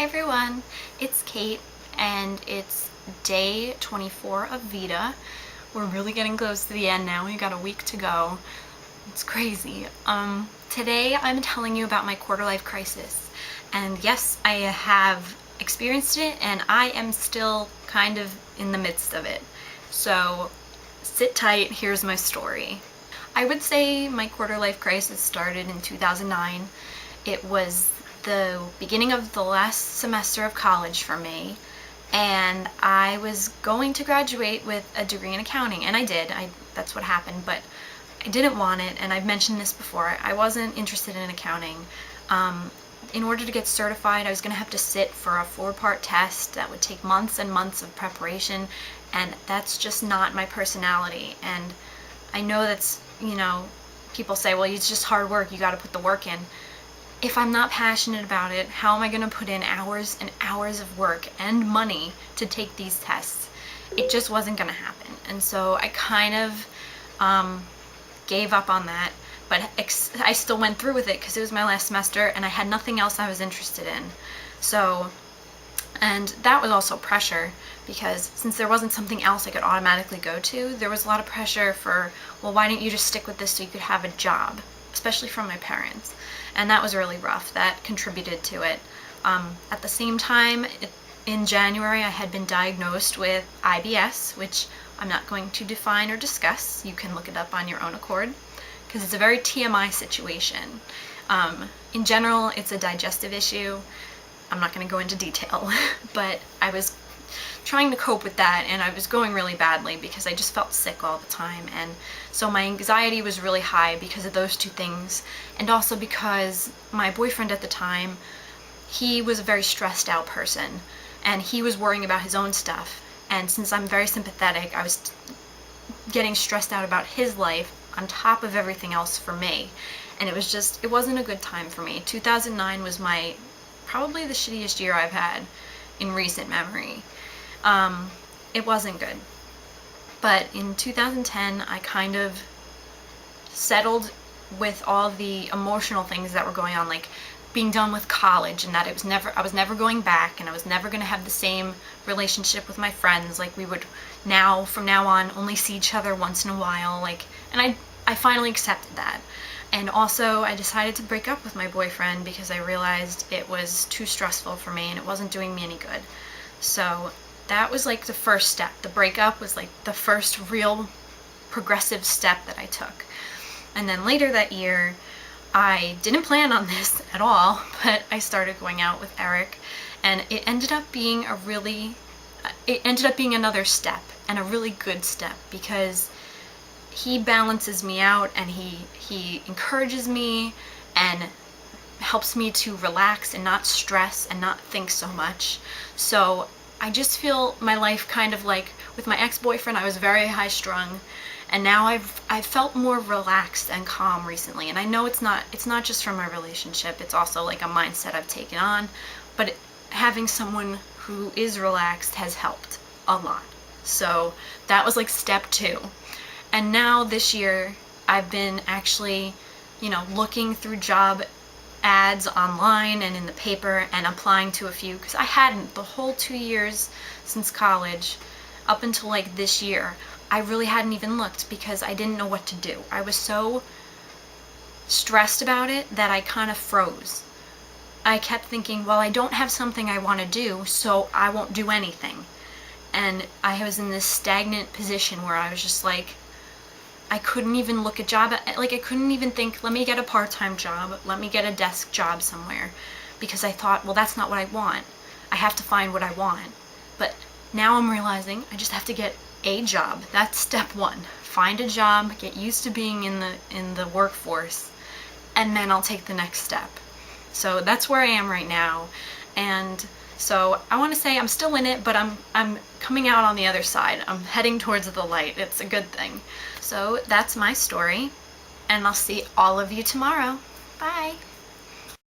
Hi everyone, it's Kate and it's day 24 of VEDA. We're really getting close to the end now. We got a week to go. It's crazy. Today I'm telling you about my quarter life crisis. And yes, I have experienced it and I am still kind of in the midst of it. So sit tight, here's my story. I would say my quarter life crisis started in 2009. It was the beginning of the last semester of college for me, and I was going to graduate with a degree in accounting, and I did. That's what happened, but I didn't want it, and I've mentioned this before. I wasn't interested in accounting. In order to get certified, I was going to have to sit for a 4-part test that would take months and months of preparation, and that's just not my personality. And I know that's, people say, well, it's just hard work, you got to put the work in. If I'm not passionate about it, how am I going to put in hours and hours of work and money to take these tests? It just wasn't going to happen. And so I kind of gave up on that, but I still went through with it because it was my last semester and I had nothing else I was interested in. And that was also pressure, because since there wasn't something else I could automatically go to, there was a lot of pressure for, well, why didn't you just stick with this so you could have a job? Especially from my parents. And that was really rough. That contributed to it. At the same time, in January, I had been diagnosed with IBS, which I'm not going to define or discuss. You can look it up on your own accord, because it's a very TMI situation. In general, it's a digestive issue. I'm not going to go into detail, but I was trying to cope with that, and I was going really badly because I just felt sick all the time, and so my anxiety was really high because of those two things, and also because my boyfriend at the time, he was a very stressed out person, and he was worrying about his own stuff, and since I'm very sympathetic, I was getting stressed out about his life on top of everything else for me, and it wasn't a good time for me. 2009 was probably the shittiest year I've had in recent memory. It wasn't good. But in 2010, I kind of settled with all the emotional things that were going on, like being done with college, and that I was never going back, and I was never going to have the same relationship with my friends. Like, we would from now on only see each other once in a while, and I finally accepted that. And also, I decided to break up with my boyfriend because I realized it was too stressful for me and it wasn't doing me any good. So that was like the first step. The breakup was like the first real progressive step that I took. And then later that year, I didn't plan on this at all, but I started going out with Eric, and it ended up being another step, and a really good step, because he balances me out, and he encourages me and helps me to relax and not stress and not think so much. So I just feel my life kind of like, with my ex-boyfriend, I was very high-strung, and now I've felt more relaxed and calm recently. And I know it's not just from my relationship, it's also like a mindset I've taken on, but having someone who is relaxed has helped a lot. So that was like step 2. And now this year, I've been actually, looking through job ads online and in the paper and applying to a few, because I hadn't the whole 2 years since college up until like this year. I really hadn't even looked because I didn't know what to do. I was so stressed about it that I kind of froze. I kept thinking, well, I don't have something I want to do, so I won't do anything. And I was in this stagnant position where I was just like, I couldn't even look at job, like I couldn't even think, let me get a part-time job, let me get a desk job somewhere, because I thought, well, that's not what I want. I have to find what I want. But now I'm realizing I just have to get a job. That's step 1. Find a job, get used to being in the workforce, and then I'll take the next step. So that's where I am right now. And so I want to say I'm still in it, but I'm coming out on the other side. I'm heading towards the light. It's a good thing. So that's my story, and I'll see all of you tomorrow. Bye!